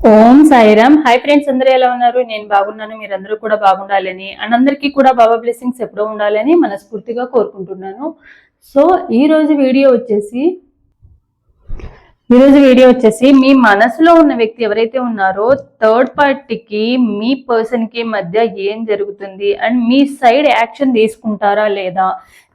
ఓం Sairam. Hi friends, అందరూ ఎలా ఉన్నారు? నేను బాగున్నాను. మీరందరూ కూడా బాగుండాలని అండ్ అందరికీ కూడా బాబా బ్లెస్సింగ్స్ ఎప్పుడూ ఉండాలని మనస్ఫూర్తిగా కోరుకుంటున్నాను. సో ఈరోజు వీడియో వచ్చేసి మీ మనసులో ఉన్న వ్యక్తి ఎవరైతే ఉన్నారో థర్డ్ పార్టీకి మీ పర్సన్ కి మధ్య ఏం జరుగుతుంది అండ్ మీ సైడ్ యాక్షన్ తీసుకుంటారా లేదా,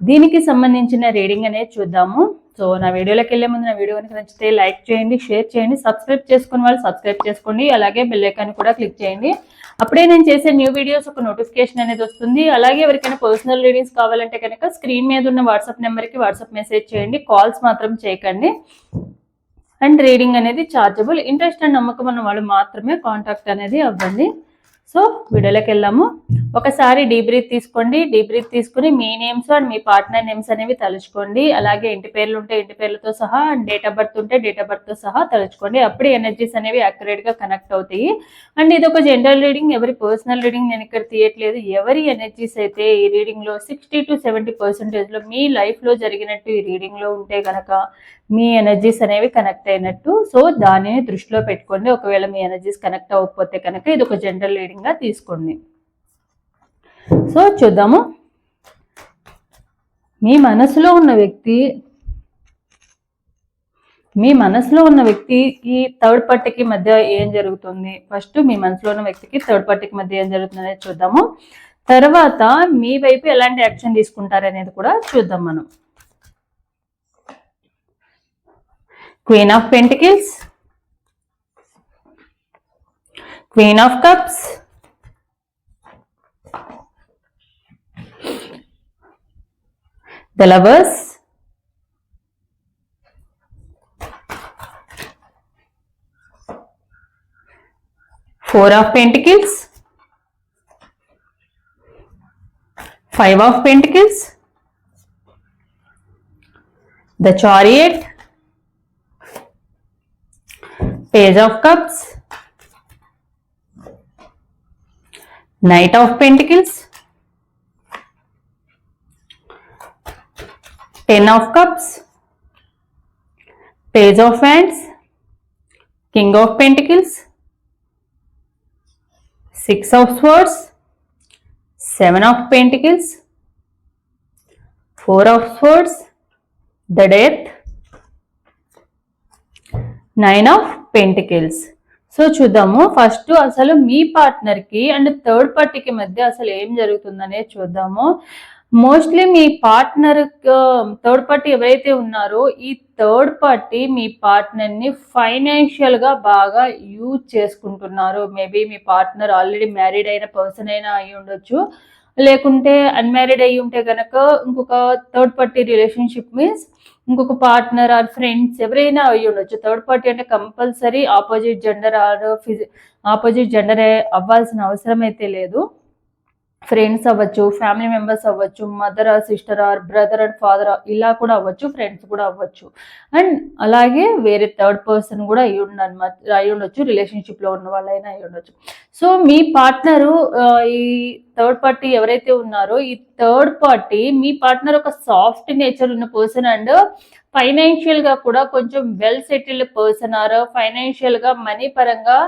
దీనికి సంబంధించిన రీడింగ్ అనేది చూద్దాము. సో నా వీడియోలోకి వెళ్ళే ముందు నా వీడియో కనుక నచ్చితే లైక్ చేయండి, షేర్ చేయండి, సబ్స్క్రైబ్ చేసుకుని వాళ్ళు సబ్స్క్రైబ్ చేసుకోండి, అలాగే బెల్ ఐకాన్ కూడా క్లిక్ చేయండి. అప్పుడే నేను చేసే న్యూ వీడియోస్ ఒక నోటిఫికేషన్ అనేది వస్తుంది. అలాగే ఎవరికైనా పర్సనల్ రీడింగ్స్ కావాలంటే కనుక స్క్రీన్ మీద ఉన్న వాట్సాప్ నెంబర్కి వాట్సాప్ మెసేజ్ చేయండి, కాల్స్ మాత్రం చేయకండి. అండ్ రీడింగ్ అనేది చార్జబుల్. ఇంట్రెస్ట్ అండ్ నమ్మకం ఉన్న వాళ్ళు మాత్రమే కాంటాక్ట్ అనేది అవ్వండి. సో వీడియోలోకి వెళ్దాము. ఒకసారి డీప్ బ్రీత్ తీసుకోండి. డీప్ బ్రీత్ తీసుకుని మీ నేమ్స్ అండ్ మీ పార్ట్నర్ నేమ్స్ అనేవి తలుచుకోండి. అలాగే ఇంటి పేర్లు ఉంటే ఇంటి పేర్లతో సహా అండ్ డేట్ ఆఫ్ బర్త్ ఉంటే డేట్ ఆఫ్ బర్త్ తో సహా తలుచుకోండి. అప్పుడే ఎనర్జీస్ అనేవి అక్యురేట్ గా కనెక్ట్ అవుతాయి. అండ్ ఇది ఒక జనరల్ రీడింగ్, ఎవరి పర్సనల్ రీడింగ్ నేను ఇక్కడ తీయట్లేదు. ఎవరి ఎనర్జీస్ అయితే ఈ రీడింగ్ లో 60 to 70% లో మీ లైఫ్ లో జరిగినట్టు ఈ రీడింగ్ లో ఉంటే గనక మీ ఎనర్జీస్ అనేవి కనెక్ట్ అయినట్టు. సో దానిని దృష్టిలో పెట్టుకోండి. ఒకవేళ మీ ఎనర్జీస్ కనెక్ట్ అవ్వకపోతే కనుక ఇది ఒక జనరల్ రీడింగ్ గా తీసుకోండి. సో చూద్దాము. మీ మనసులో ఉన్న వ్యక్తికి థర్డ్ పార్టీకి మధ్య ఏం జరుగుతుంది, ఫస్ట్ మీ మనసులో ఉన్న వ్యక్తికి థర్డ్ పార్టీకి మధ్య ఏం జరుగుతుంది అనేది చూద్దాము. తర్వాత మీ వైపు ఎలాంటి యాక్షన్ తీసుకుంటారు అనేది కూడా చూద్దాం మనం. Queen of Pentacles, Queen of Cups, the Lovers, Four of Pentacles, Five of Pentacles, the Chariot, Page of Cups, Knight of Pentacles, Ten of Cups, Page of Wands, King of Pentacles, Six of Swords, Seven of Pentacles, Four of Swords, the Death, Nine of Pentacles. So చూద్దాము. First అసలు మీ partner కి and third పార్టీకి మధ్య అసలు ఏం జరుగుతుందనే చూద్దాము. Mostly మీ partner third party ఎవరైతే ఉన్నారో ఈ థర్డ్ పార్టీ మీ పార్ట్నర్ ని ఫైనాన్షియల్ గా బాగా యూజ్ చేసుకుంటున్నారు. మేబీ మీ పార్ట్నర్ ఆల్రెడీ మ్యారీడ్ అయిన పర్సన్ అయినా అయి ఉండొచ్చు, లేకుంటే అన్మ్యారీడ్ అయ్యి ఉంటే కనుక ఇంకొక థర్డ్ పార్టీ రిలేషన్షిప్ మీన్స్ ఇంకొక పార్ట్నర్ ఆర్ ఫ్రెండ్స్ ఎవరైనా అయ్యి ఉండొచ్చు. థర్డ్ పార్టీ అంటే compulsory opposite gender are opposite gender అవ్వాల్సిన అవసరం అయితే లేదు. ఫ్రెండ్స్ అవ్వచ్చు, ఫ్యామిలీ మెంబర్స్ అవ్వచ్చు, mother or sister or brother and father ఇలా కూడా అవ్వచ్చు, ఫ్రెండ్స్ కూడా అవ్వచ్చు. అండ్ అలాగే వేరే థర్డ్ పర్సన్ కూడా అయి ఉండొచ్చు, రిలేషన్షిప్ లో ఉన్న వాళ్ళైనా అయి ఉండొచ్చు. సో మీ పార్ట్నరు ఈ థర్డ్ పార్టీ ఎవరైతే ఉన్నారో ఈ థర్డ్ పార్టీ మీ పార్ట్నర్ ఒక సాఫ్ట్ నేచర్ ఉన్న పర్సన్ అండ్ ఫైనాన్షియల్ గా కూడా కొంచెం well settled person or financial గా మనీ పరంగా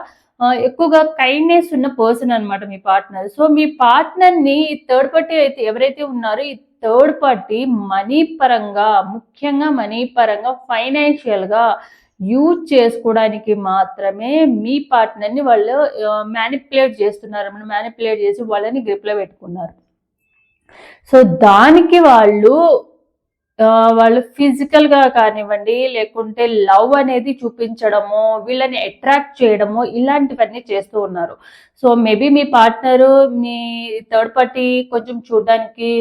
ఎక్కువగా కైండ్నెస్ ఉన్న పర్సన్ అనమాట మీ పార్ట్నర్. సో మీ పార్ట్నర్ ని థర్డ్ పార్టీ అయితే ఎవరైతే ఉన్నారో ఈ థర్డ్ పార్టీ మనీ పరంగా, ముఖ్యంగా మనీ పరంగా ఫైనాన్షియల్ గా యూజ్ చేసుకోవడానికి మాత్రమే మీ పార్ట్నర్ ని వాళ్ళు మ్యానిపులేట్ చేస్తున్నారు. మ్యానిపులేట్ చేసి వాళ్ళని గ్రిప్ లో పెట్టుకున్నారు. సో దానికి వాళ్ళు ఫిజికల్ గా కానివ్వండి, లేకుంటే లవ్ అనేది చూపించడము, వీళ్ళని అట్రాక్ట్ చేయడము, ఇలాంటివన్నీ చేస్తూ ఉన్నారు. సో మేబీ మీ పార్ట్నరు మీ థర్డ్ పార్టీ కొంచెం చూడడానికి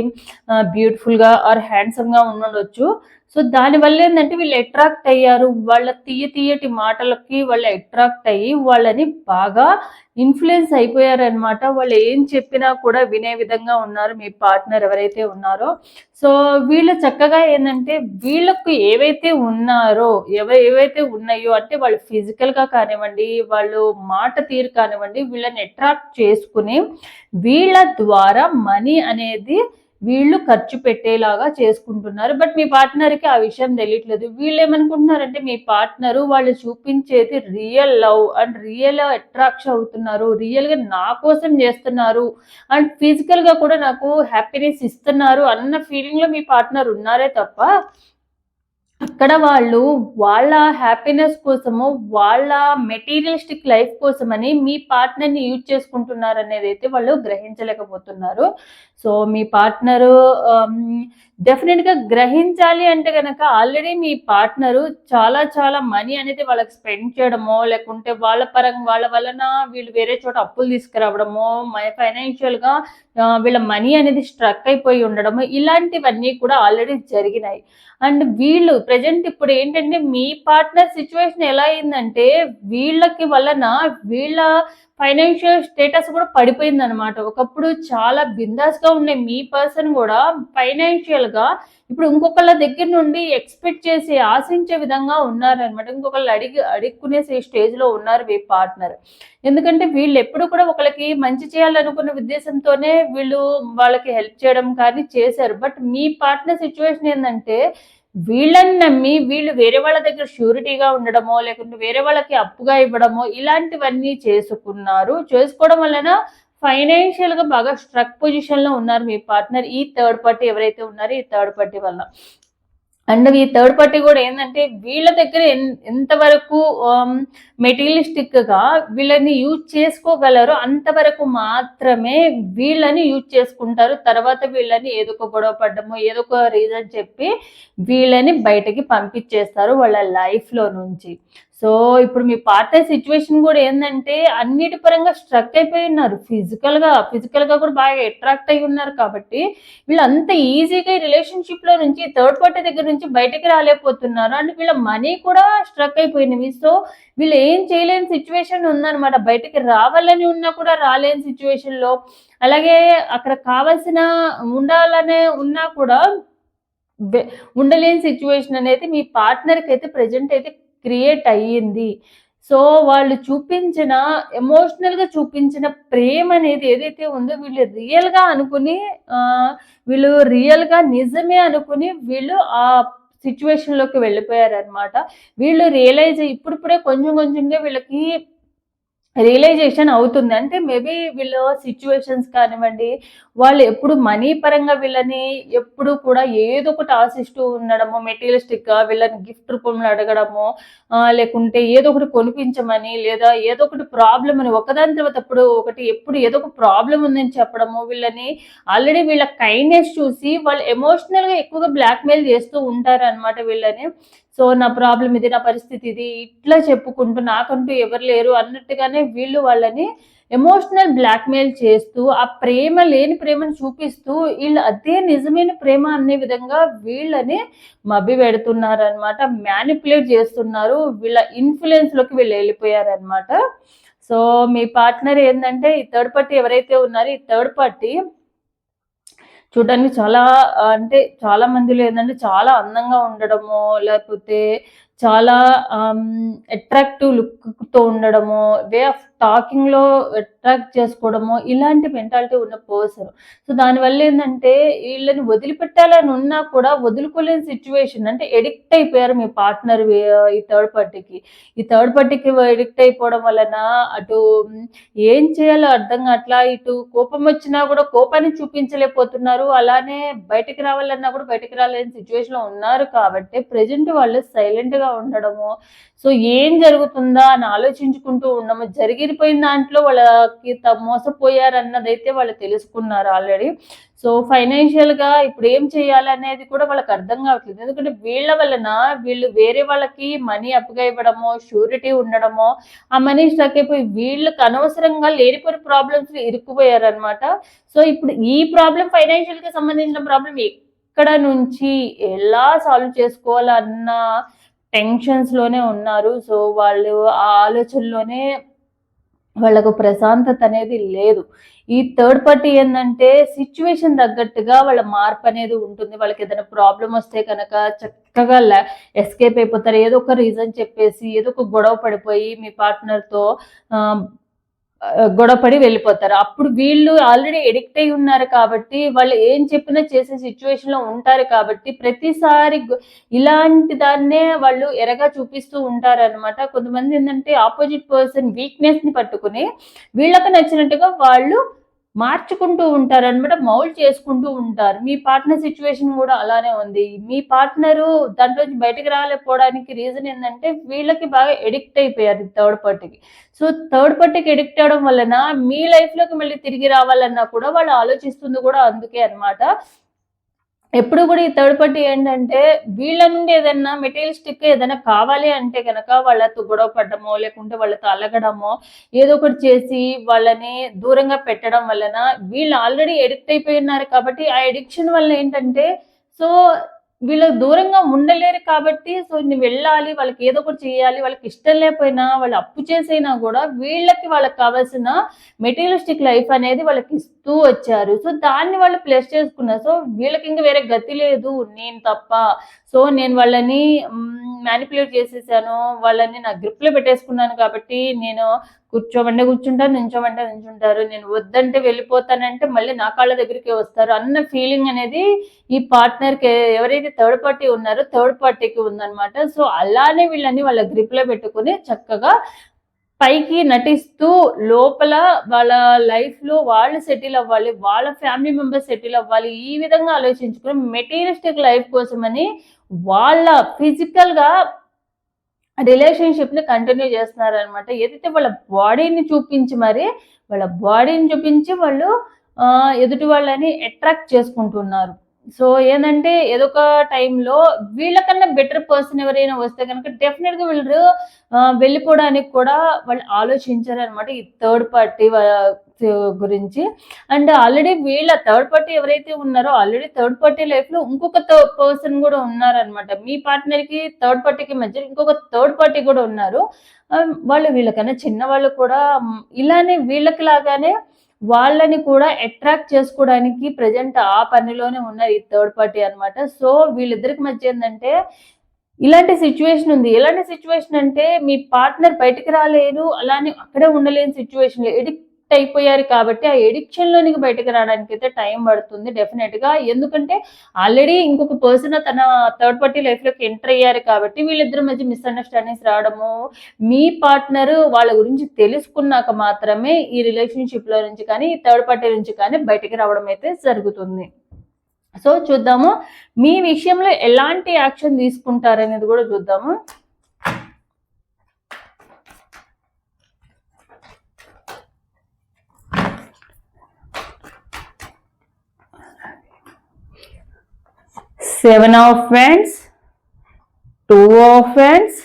బ్యూటిఫుల్ గా ఆర్ హ్యాండ్సమ్ గా ఉండొచ్చు. సో దానివల్ల ఏంటంటే వీళ్ళు అట్రాక్ట్ అయ్యారు. వాళ్ళ తీయటి మాటలకి వాళ్ళు అట్రాక్ట్ అయ్యి వాళ్ళని బాగా ఇన్ఫ్లుయెన్స్ అయిపోయారనమాట. వాళ్ళు ఏం చెప్పినా కూడా వినే విధంగా ఉన్నారు మీ పార్ట్నర్ ఎవరైతే ఉన్నారో. సో వీళ్ళు చక్కగా ఏంటంటే వీళ్ళకు ఏవైతే ఉన్నాయో అంటే వాళ్ళు ఫిజికల్ గా కానివ్వండి, వాళ్ళు మాట తీరు కానివ్వండి, వీళ్ళని అట్రాక్ట్ చేసుకుని వీళ్ళ ద్వారా మనీ అనేది వీళ్ళు ఖర్చు పెట్టేలాగా చేసుకుంటున్నారు. బట్ మీ పార్ట్నర్‌కి ఆ విషయం తెలియట్లేదు. వీళ్ళేమనుకుంటున్నారంటే మీ పార్ట్నరు వాళ్ళు చూపించేది real love and real attraction అవుతున్నారు. రియల్‌గా నా కోసం చేస్తున్నారు అండ్ ఫిజికల్‌గా కూడా నాకు హ్యాపీనెస్ ఇస్తున్నారు అన్న ఫీలింగ్‌లో మీ పార్ట్నర్ ఉన్నారే తప్ప అక్కడ వాళ్ళు వాళ్ళ హ్యాపీనెస్ కోసము, వాళ్ళ మెటీరియలిస్టిక్ లైఫ్ కోసమని మీ పార్ట్నర్‌ని యూజ్ చేసుకుంటున్నారనేదైతే వాళ్ళు గ్రహించలేకపోతున్నారు. సో, మీ పార్ట్నరు డెఫినిట్‌గా గ్రహించాలి అంటే గనక ఆల్రెడీ మీ పార్ట్నరు చాలా చాలా మనీ అనేది వాళ్ళకి స్పెండ్ చేయడమో, లేకుంటే వాళ్ళ పరంగా వాళ్ళ వలన వీళ్ళు వేరే చోట అప్పులు తీసుకురావడమో, ఫైనాన్షియల్‌గా వీళ్ళ మనీ అనేది స్ట్రక్ అయిపోయి ఉండడము, ఇలాంటివన్నీ కూడా ఆల్రెడీ జరిగినాయి. అండ్ వీళ్ళు ప్రెజెంట్ ఇప్పుడు ఏంటంటే మీ పార్ట్నర్ సిచ్యువేషన్ ఎలా అయిందంటే వీళ్ళకి వలన వీళ్ళ ఫైనాన్షియల్ స్టేటస్ కూడా పడిపోయిందనమాట. ఒకప్పుడు చాలా బిందాస్‌గా ఉండే మీ పర్సన్ కూడా ఫైనాన్షియల్‌గా ఇప్పుడు ఇంకొకళ్ళ దగ్గర నుండి ఎక్స్‌పెక్ట్ చేసి ఆశించే విధంగా ఉన్నారనమాట. ఇంకొకళ్ళు అడుక్కునే స్టేజ్‌లో ఉన్నారు మీ పార్ట్నర్. ఎందుకంటే వీళ్ళెప్పుడు కూడా ఒకళ్ళకి మంచి చేయాలనుకున్న ఉద్దేశంతోనే వీళ్ళు వాళ్ళకి హెల్ప్ చేయడం కానీ చేశారు. బట్ మీ పార్ట్నర్ సిచ్యువేషన్ ఏందంటే వీళ్ళని నమ్మి వీళ్ళు వేరే వాళ్ళ దగ్గర ష్యూరిటీగా ఉండడమో, లేకుంటే వేరే వాళ్ళకి అప్పుగా ఇవ్వడమో ఇలాంటివన్నీ చేసుకున్నారు. చేసుకోవడం వలన ఫైనాన్షియల్‌గా బాగా స్ట్రక్ పొజిషన్‌లో ఉన్నారు మీ పార్ట్నర్. ఈ థర్డ్ పార్టీ ఎవరైతే ఉన్నారో ఈ థర్డ్ పార్టీ వల్ల. అండ్ ఈ థర్డ్ పార్టీ కూడా ఏందంటే వీళ్ళ దగ్గర ఎంతవరకు మెటీరియలిస్టిక్‌గా వీళ్ళని యూజ్ చేసుకోగలరో అంతవరకు మాత్రమే వీళ్ళని యూజ్ చేసుకుంటారు. తర్వాత వీళ్ళని ఏదో ఒక గొడవ పడ్డమో, ఏదో ఒక రీజన్ చెప్పి వీళ్ళని బయటకి పంపించేస్తారు వాళ్ళ లైఫ్‌లో నుంచి. సో, ఇప్పుడు మీ పార్ట్నర్ సిట్యుయేషన్ కూడా ఏందంటే అన్నిటి పరంగా స్ట్రక్ అయిపోయి ఉన్నారు. ఫిజికల్‌గా కూడా బాగా అట్రాక్ట్ అయ్యి ఉన్నారు కాబట్టి వీళ్ళు అంత ఈజీగా ఈ రిలేషన్‌షిప్‌లో నుంచి థర్డ్ పార్టీ దగ్గర నుంచి బయటకి రాలేకపోతున్నారు. అండ్ వీళ్ళ మనీ కూడా స్ట్రక్ అయిపోయినవి. సో, వీళ్ళు ఏం చేయలేని సిట్యుయేషన్ ఉందన్నమాట. బయటకి రావాలని ఉన్నా కూడా రాలేని సిట్యుయేషన్‌లో అలాగే అక్కడ కావాల్సిన ఉండాలనే ఉన్నా కూడా వె ఉండలేని సిట్యుయేషన్ అనేది మీ పార్ట్నర్‌కైతే ప్రెజెంట్ అయితే క్రియేట్ అయ్యింది. సో, వాళ్ళు చూపించిన ఎమోషనల్‌గా చూపించిన ప్రేమనేది ఏదైతే ఉందో వీళ్ళు రియల్‌గా అనుకుని వీళ్ళు రియల్‌గా నిజమే అనుకుని వీళ్ళు ఆ సిట్యుయేషన్‌లోకి వెళ్ళిపోయారనమాట. వీళ్ళు రియలైజ్ ఇప్పుడిప్పుడే కొంచెం కొంచెంగా వీళ్ళకి రియలైజేషన్ అవుతుంది. అంటే మేబీ వీళ్ళ సిట్యుయేషన్స్ కానివ్వండి, వాళ్ళు ఎప్పుడు మనీ పరంగా వీళ్ళని ఎప్పుడు కూడా ఏదో ఒకటి ఆశిస్తూ ఉండడము, మెటీరియలిస్టిక్‌గా వీళ్ళని గిఫ్ట్ రూపంలో అడగడము, లేకుంటే ఏదో ఒకటి కొనిపించమని, లేదా ఏదో ఒకటి ప్రాబ్లమ్ అని ఒకదాని తర్వాత ఒకటి ఎప్పుడు ఏదో ఒక ప్రాబ్లమ్ ఉందని చెప్పడము, వీళ్ళని ఆల్రెడీ వీళ్ళ కైండ్‌నెస్ చూసి వాళ్ళు ఎమోషనల్‌గా ఎక్కువగా బ్లాక్‌మెయిల్ చేస్తూ ఉంటారనమాట వీళ్ళని. సో, నా ప్రాబ్లమ్ ఇది, నా పరిస్థితి ఇది, ఇట్లా చెప్పుకుంటూ నాకంటూ ఎవరు లేరు అన్నట్టుగానే వీళ్ళు వాళ్ళని ఎమోషనల్ బ్లాక్‌మెయిల్ చేస్తూ, ఆ ప్రేమ లేని ప్రేమను చూపిస్తూ, ఈళ్ళు అదే నిజమైన ప్రేమ అనే విధంగా వీళ్ళని మభ్యపెడుతున్నారనమాట. మ్యానిప్యులేట్ చేస్తున్నారు. వీళ్ళ ఇన్‌ఫ్లూయెన్స్‌లోకి వీళ్ళెళ్ళిపోయారనమాట. సో, మీ పార్ట్నర్ ఏందంటే ఈ థర్డ్ పార్టీ ఎవరైతే ఉన్నారో ఈ థర్డ్ పార్టీ చూడడానికి చాలా అంటే చాలా మందిలో ఏందంటే చాలా అందంగా ఉండడమో, లేకపోతే చాలా అట్రాక్టివ్ లుక్‌తో ఉండడమో, వే ఆఫ్ టాకింగ్‌లో అట్రాక్ట్ చేసుకోవడమో, ఇలాంటి మెంటాలిటీ ఉన్న పర్సన్. సో, దానివల్ల ఏందంటే ఈళ్ళని వదిలిపెట్టాలని ఉన్నా కూడా వదులుకోలేని సిట్యుయేషన్. అంటే అడిక్ట్ అయిపోయారు మీ పార్ట్నర్ ఈ థర్డ్ పార్టీకి. ఈ థర్డ్ పార్టీకి అడిక్ట్ అయిపోవడం వలన అటు ఏం చేయాలో అర్థం కావట్లా. ఇటు కోపం వచ్చినా కూడా కోపాన్ని చూపించలేకపోతున్నారు. అలానే బయటికి రావాలన్నా కూడా బయటికి రాలేని సిట్యుయేషన్‌లో ఉన్నారు కాబట్టి ప్రెజెంట్ వాళ్ళు సైలెంట్‌గా ఉండడము. సో, ఏం జరుగుతుందా అని ఆలోచించుకుంటూ ఉండము. జరిగిపోయిన దాంట్లో వాళ్ళకి మోసపోయారన్నదైతే వాళ్ళు తెలుసుకున్నారు ఆల్రెడీ. సో, ఫైనాన్షియల్‌గా ఇప్పుడు ఏం చేయాలనేది కూడా వాళ్ళకి అర్థం కావట్లేదు. ఎందుకంటే వీళ్ళ వలన వీళ్ళు వేరే వాళ్ళకి మనీ అప్పుగా ఇవ్వడమో, ష్యూరిటీ ఉండడమో, ఆ మనీ స్ట్రక్ అయిపోయి వీళ్ళకి అనవసరంగా లేనిపోని ప్రాబ్లమ్స్‌లో ఇరుక్కుపోయారనమాట. సో, ఇప్పుడు ఈ ప్రాబ్లమ్ ఫైనాన్షియల్‌కి సంబంధించిన ప్రాబ్లమ్ ఎక్కడ నుంచి ఎలా సాల్వ్ చేసుకోవాలన్న టెన్షన్స్‌లోనే ఉన్నారు. సో, వాళ్ళు ఆ ఆలోచనలోనే వాళ్ళకు ప్రశాంతత అనేది లేదు. ఈ థర్డ్ పార్టీ ఏందంటే సిట్యుయేషన్ తగ్గట్టుగా వాళ్ళ మార్పనేది ఉంటుంది. వాళ్ళకేదైనా ప్రాబ్లమొస్తే కనుక చక్కగా ఎస్కేప్ అయిపోతారు. ఏదో ఒక రీజన్ చెప్పేసి, ఏదో ఒక గొడవ పడిపోయి మీ పార్ట్నర్‌తో ఆహ్, గొడవపడి వెళ్ళిపోతారు. అప్పుడు వీళ్ళు ఆల్రెడీ ఎడిక్ట్ అయి ఉన్నారు కాబట్టి వాళ్ళు ఏం చెప్పినా చేసే సిచ్యువేషన్ లో ఉంటారు కాబట్టి ప్రతిసారి ఇలాంటి దాన్నే వాళ్ళు ఎరగా చూపిస్తూ ఉంటారు అనమాట. కొంతమంది ఏంటంటే ఆపోజిట్ పర్సన్ వీక్నెస్ ని పట్టుకుని వీళ్ళకి నచ్చినట్టుగా వాళ్ళు మార్చుకుంటూ ఉంటారు అనమాట, మౌల్డ్ చేసుకుంటూ ఉంటారు. మీ పార్ట్నర్ సిచ్యువేషన్ కూడా అలానే ఉంది. మీ పార్ట్నరు దాంట్లో బయటకు రాలేకపోవడానికి రీజన్ ఏంటంటే వీళ్ళకి బాగా ఎడిక్ట్ అయిపోయారు థర్డ్ పార్టీకి. సో థర్డ్ పార్టీకి ఎడిక్ట్ అవడం వలన మీ లైఫ్ లోకి మళ్ళీ తిరిగి రావాలన్నా కూడా వాళ్ళు ఆలోచిస్తుంది కూడా అందుకే అనమాట. ఎప్పుడు కూడా ఈ థర్డ్ పార్టీ ఏంటంటే వీళ్ళ నుండి ఏదైనా మెటీరియలిస్టిక్ ఏదైనా కావాలి అంటే కనుక వాళ్ళతో గొడవ పడ్డమో లేకుంటే వాళ్ళతో అలగడమో ఏదో ఒకటి చేసి వాళ్ళని దూరంగా పెట్టడం వలన వీళ్ళు ఆల్రెడీ ఎడిక్ట్ అయిపోయి ఉన్నారు కాబట్టి ఆ ఎడిక్షన్ వల్ల ఏంటంటే సో వీళ్ళకి దూరంగా ఉండలేరు కాబట్టి సో నువ్వు వెళ్ళాలి, వాళ్ళకి ఏదో ఒకటి చేయాలి, వాళ్ళకి ఇష్టం లేకపోయినా వాళ్ళు అప్పు చేసైనా కూడా వాళ్ళకి కావాల్సిన మెటీరియలిస్టిక్ లైఫ్ అనేది వాళ్ళకి ఇస్తూ వచ్చారు. సో దాన్ని వాళ్ళు ప్లస్ చేసుకున్నారు. సో వీళ్ళకి ఇంకా వేరే గతి లేదు నేను తప్ప. సో నేను వాళ్ళని మ్యానిపులేట్ చేసేసాను, వాళ్ళని నా గ్రిప్ లో పెట్టేసుకున్నాను కాబట్టి నేను కూర్చోమంటే కూర్చుంటారు, నించోమంటే నించుంటారు, నేను వద్దంటే వెళ్ళిపోతానంటే మళ్ళీ నా కాళ్ళ దగ్గరికి వస్తారు అన్న ఫీలింగ్ అనేది ఈ పార్ట్నర్ కి ఎవరైతే థర్డ్ పార్టీ ఉన్నారో థర్డ్ పార్టీకి ఉందన్నమాట. సో అలానే వీళ్ళని వాళ్ళ గ్రిప్ లో పెట్టుకుని చక్కగా పైకి నటిస్తూ లోపల వాళ్ళ లైఫ్ లో వాళ్ళు సెటిల్ అవ్వాలి, వాళ్ళ ఫ్యామిలీ మెంబర్స్ సెటిల్ అవ్వాలి, ఈ విధంగా ఆలోచించుకుని మెటీరియలిస్టిక్ లైఫ్ కోసమని వాళ్ళ ఫిజికల్ గా రిలేషన్షిప్ ని కంటిన్యూ చేస్తున్నారు అనమాట. ఏదైతే వాళ్ళ బాడీని చూపించి వాళ్ళు ఎదుటి వాళ్ళని అట్రాక్ట్ చేసుకుంటున్నారు. సో ఏంటంటే ఏదో ఒక టైంలో వీళ్ళకన్నా బెటర్ పర్సన్ ఎవరైనా వస్తే కనుక డెఫినెట్ గా వీళ్ళు వెళ్ళిపోవడానికి కూడా వాళ్ళు ఆలోచించారు అనమాట ఈ థర్డ్ పార్టీ గురించి. అండ్ ఆల్రెడీ వీళ్ళ థర్డ్ పార్టీ ఎవరైతే ఉన్నారో ఆల్రెడీ థర్డ్ పార్టీ లైఫ్ లో ఇంకొక పర్సన్ కూడా ఉన్నారనమాట. మీ పార్ట్నర్ కి థర్డ్ పార్టీకి మధ్య ఇంకొక థర్డ్ పార్టీ కూడా ఉన్నారు. వాళ్ళు వీళ్ళకన్నా చిన్న వాళ్ళు కూడా ఇలానే వీళ్ళకి లాగానే వాళ్ళని కూడా అట్రాక్ట్ చేసుకోవడానికి ప్రజెంట్ ఆ పనిలోనే ఉన్నారు ఈ థర్డ్ పార్టీ అనమాట. సో వీళ్ళిద్దరికి మధ్య ఏంటంటే ఇలాంటి సిచ్యువేషన్ ఉంది. ఎలాంటి సిచ్యువేషన్ అంటే మీ పార్ట్నర్ బయటికి రాలేరు, అలానే అక్కడే ఉండలేని సిచ్యువేషన్, ఎడిక్ట్ అయిపోయారు కాబట్టి ఆ ఎడిక్షన్ లోనికి బయటకు రావడానికి అయితే టైం పడుతుంది డెఫినెట్ గా. ఎందుకంటే ఆల్రెడీ ఇంకొక పర్సన్ తన థర్డ్ పార్టీ లైఫ్ లోకి ఎంటర్ అయ్యారు కాబట్టి వీళ్ళిద్దరి మధ్య మిస్అండర్స్టాండింగ్స్ రావడము, మీ పార్ట్నర్ వాళ్ళ గురించి తెలుసుకున్నాక మాత్రమే ఈ రిలేషన్షిప్ లో నుంచి కానీ ఈ థర్డ్ పార్టీ నుంచి కానీ బయటకు రావడం అయితే జరుగుతుంది. సో చూద్దాము మీ విషయంలో ఎలాంటి యాక్షన్ తీసుకుంటారనేది కూడా చూద్దాము. Seven of Wands, Two of Wands,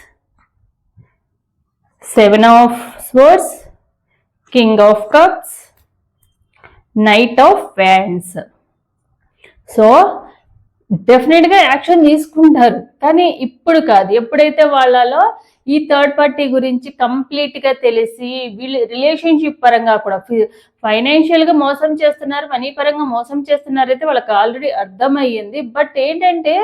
Seven of Swords, King of Cups, Knight of Wands. So definite గా యాక్షన్ తీసుకుంటారు కానీ ఇప్పుడు కాదు, ఎప్పుడైతే వాళ్ళలో ఈ థర్డ్ పార్టీ గురించి కంప్లీట్ గా తెలిసి వీళ్ళు రిలేషన్షిప్ పరంగా కూడా ఫైనాన్షియల్ గా మోసం చేస్తున్నారు, మనీ పరంగా మోసం చేస్తున్నారు అయితే వాళ్ళకి ఆల్రెడీ అర్థమయ్యింది. బట్ ఏంటంటే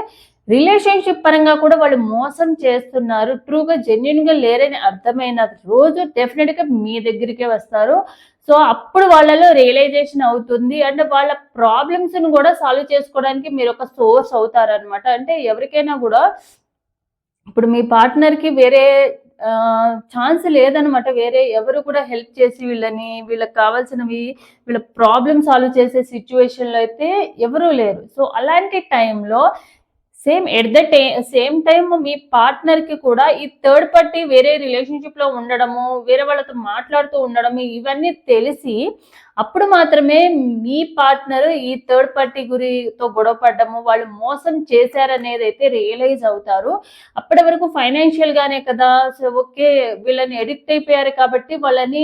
రిలేషన్షిప్ పరంగా కూడా వాళ్ళు మోసం చేస్తున్నారు, ట్రూగా జెన్యున్ గా లేరని అర్థమైన రోజు డెఫినెట్ గా మీ దగ్గరికే వస్తారు. సో అప్పుడు వాళ్ళలో రియలైజేషన్ అవుతుంది అండ్ వాళ్ళ ప్రాబ్లమ్స్ ను కూడా సాల్వ్ చేసుకోవడానికి మీరు ఒక సోర్స్ అవుతారనమాట. అంటే ఎవరికైనా కూడా ఇప్పుడు మీ పార్ట్నర్ కి వేరే ఛాన్స్ లేదనమాట, వేరే ఎవరు కూడా హెల్ప్ చేసి వీళ్ళకి కావాల్సినవి వీళ్ళ ప్రాబ్లమ్ సాల్వ్ చేసే సిచ్యువేషన్ లో అయితే ఎవరూ లేరు. సో అలాంటి టైంలో సేమ్ టైం మీ పార్ట్నర్ కి కూడా ఈ థర్డ్ పార్టీ వేరే రిలేషన్షిప్ లో ఉండడము, వేరే వాళ్ళతో మాట్లాడుతూ ఉండడము ఇవన్నీ తెలిసి అప్పుడు మాత్రమే మీ పార్ట్నర్ ఈ థర్డ్ పార్టీ గురితో గొడవ పడ్డము, వాళ్ళు మోసం చేశారనేది అయితే రియలైజ్ అవుతారు. అప్పటి వరకు ఫైనాన్షియల్ గానే కదా, సో ఓకే వీళ్ళని ఎడిక్ట్ అయిపోయారు కాబట్టి వాళ్ళని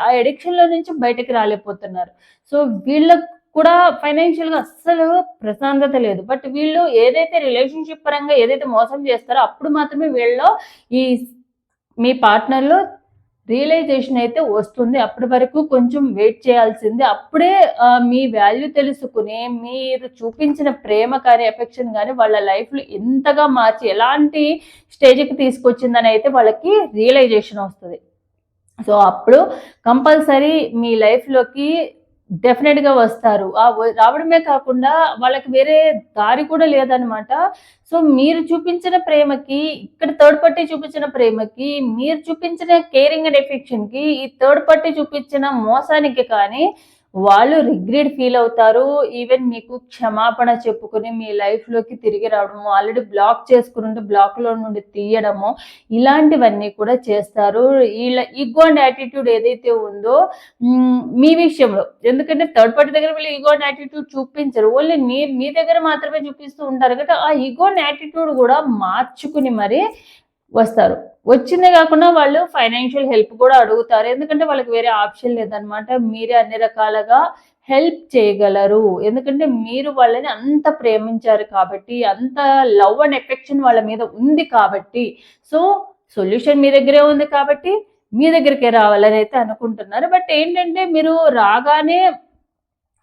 ఆ ఎడిక్షన్ లో నుంచి బయటకు రాలేకపోతున్నారు. సో వీళ్ళకు కూడా ఫైనాన్షియల్ గా అస్సలు ప్రశాంతత లేదు. బట్ వీళ్ళు ఏదైతే రిలేషన్షిప్ పరంగా ఏదైతే మోసం చేస్తారో అప్పుడు మాత్రమే వీళ్ళలో మీ పార్ట్నర్ లో రియలైజేషన్ అయితే వస్తుంది. అప్పటి వరకు కొంచెం వెయిట్ చేయాల్సింది. అప్పుడే మీ వాల్యూ తెలుసుకుని మీరు చూపించిన ప్రేమ కానీ ఎఫెక్షన్ కానీ వాళ్ళ లైఫ్ లో ఎంతగా మార్చి ఎలాంటి స్టేజ్కి తీసుకొచ్చిందని అయితే వాళ్ళకి రియలైజేషన్ వస్తుంది. సో అప్పుడు కంపల్సరీ మీ లైఫ్లోకి డెఫినెట్గా వస్తారు. రావడమే కాకుండా వాళ్ళకి వేరే దారి కూడా లేదనమాట. సో మీరు చూపించిన ప్రేమకి, ఇక్కడ థర్డ్ పార్టీ చూపించిన ప్రేమకి, మీరు చూపించిన కేరింగ్ అండ్ ఎఫెక్షన్‌కి, ఈ థర్డ్ పార్టీ చూపించిన మోసానికి కానీ వాళ్ళు రిగ్రెట్ ఫీల్ అవుతారు. ఈవెన్ మీకు క్షమాపణ చెప్పుకొని మీ లైఫ్‌లోకి తిరిగి రావడము, ఆల్రెడీ బ్లాక్ చేసుకునుంటే బ్లాక్‌లో నుండి తీయడము, ఇలాంటివన్నీ కూడా చేస్తారు. ఈగో అండ్ యాటిట్యూడ్ ఏదైతే ఉందో మీ విషయంలో, ఎందుకంటే థర్డ్ పార్టీ దగ్గర వీళ్ళు ఈగో అండ్ యాటిట్యూడ్ చూపించరు. ఓన్లీ మీ దగ్గర మాత్రమే చూపిస్తూ ఉంటారు కాబట్టి ఆ ఈగో అండ్ యాటిట్యూడ్ కూడా మార్చుకుని మరి వస్తారు. వచ్చిందే కాకుండా వాళ్ళు ఫైనాన్షియల్ హెల్ప్ కూడా అడుగుతారు. ఎందుకంటే వాళ్ళకి వేరే ఆప్షన్ లేదనమాట. మీరే అన్ని రకాలుగా హెల్ప్ చేయగలరు. ఎందుకంటే మీరు వాళ్ళని అంత ప్రేమించారు కాబట్టి, అంత లవ్ అండ్ ఎఫెక్షన్ వాళ్ళ మీద ఉంది కాబట్టి, సో సొల్యూషన్ మీ దగ్గరే ఉంది కాబట్టి మీ దగ్గరికే రావాలని అయితే అనుకుంటున్నారు. బట్ ఏంటంటే మీరు రాగానే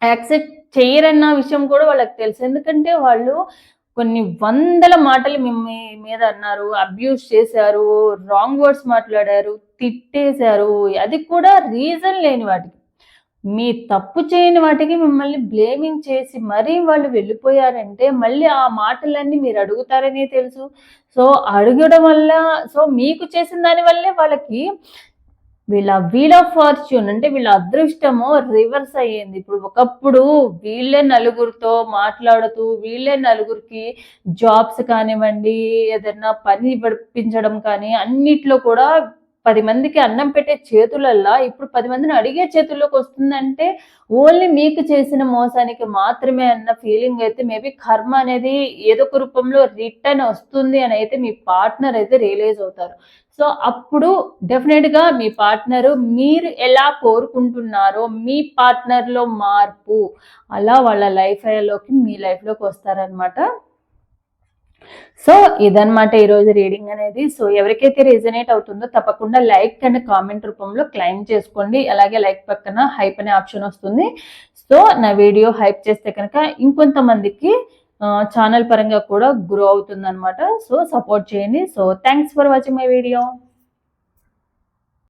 యాక్సెప్ట్ చేయరన్న విషయం కూడా వాళ్ళకి తెలుసు. ఎందుకంటే వాళ్ళు కొన్ని వందల మాటలు మీ మీద అన్నారు, అబ్యూస్ చేశారు, రాంగ్ వర్డ్స్ మాట్లాడారు, తిట్టేశారు. అది కూడా రీజన్ లేని వాటికి. మీ తప్పు చేయని వాటికి మిమ్మల్ని బ్లేమింగ్ చేసి మరీ వాళ్ళు వెళ్ళిపోయారంటే మళ్ళీ ఆ మాటలన్నీ మీరు అడుగుతారని తెలుసు. సో అడగడం వల్ల, సో మీకు చేసిన దాని వల్లే వాళ్ళకి వీళ్ళ వీల్ ఆఫ్ ఫార్చ్యూన్ అంటే వీళ్ళ అదృష్టము రివర్స్ అయ్యింది. ఇప్పుడు ఒకప్పుడు వీళ్ళే నలుగురితో మాట్లాడుతూ, వీళ్ళే నలుగురికి జాబ్స్ కానివ్వండి, ఏదైనా పని పడిపించడం కానీ అన్నిట్లో కూడా 10 మందికి అన్నం పెట్టే చేతులల్లా ఇప్పుడు 10 మందిని అడిగే చేతుల్లోకి వస్తుందంటే ఓన్లీ మీకు చేసిన మోసానికి మాత్రమే అన్న ఫీలింగ్ అయితే మేబీ కర్మ అనేది ఏదో ఒక రూపంలో రిటర్న్ వస్తుంది అని అయితే మీ పార్ట్నర్ అయితే రియలైజ్ అవుతారు. సో అప్పుడు డెఫినెట్గా మీ పార్ట్నరు మీరు ఎలా కోరుకుంటున్నారో మీ పార్ట్నర్లో మార్పు అలా వాళ్ళ లైఫ్లోకి మీ లైఫ్లోకి వస్తారనమాట. సో ఇదనమాట ఈరోజు రీడింగ్ అనేది. సో ఎవరికైతే రీజనేట్ అవుతుందో తప్పకుండా లైక్ అండ్ కామెంట్ రూపంలో క్లైమ్ చేసుకోండి. అలాగే లైక్ పక్కన హైప్ అనే ఆప్షన్ వస్తుంది. సో నా వీడియో హైప్ చేస్తే కనుక ఇంకొంతమందికి ఛానల్ పరంగా కూడా గ్రో అవుతుంది అనమాట. సో సపోర్ట్ చేయండి. So thanks for watching my video.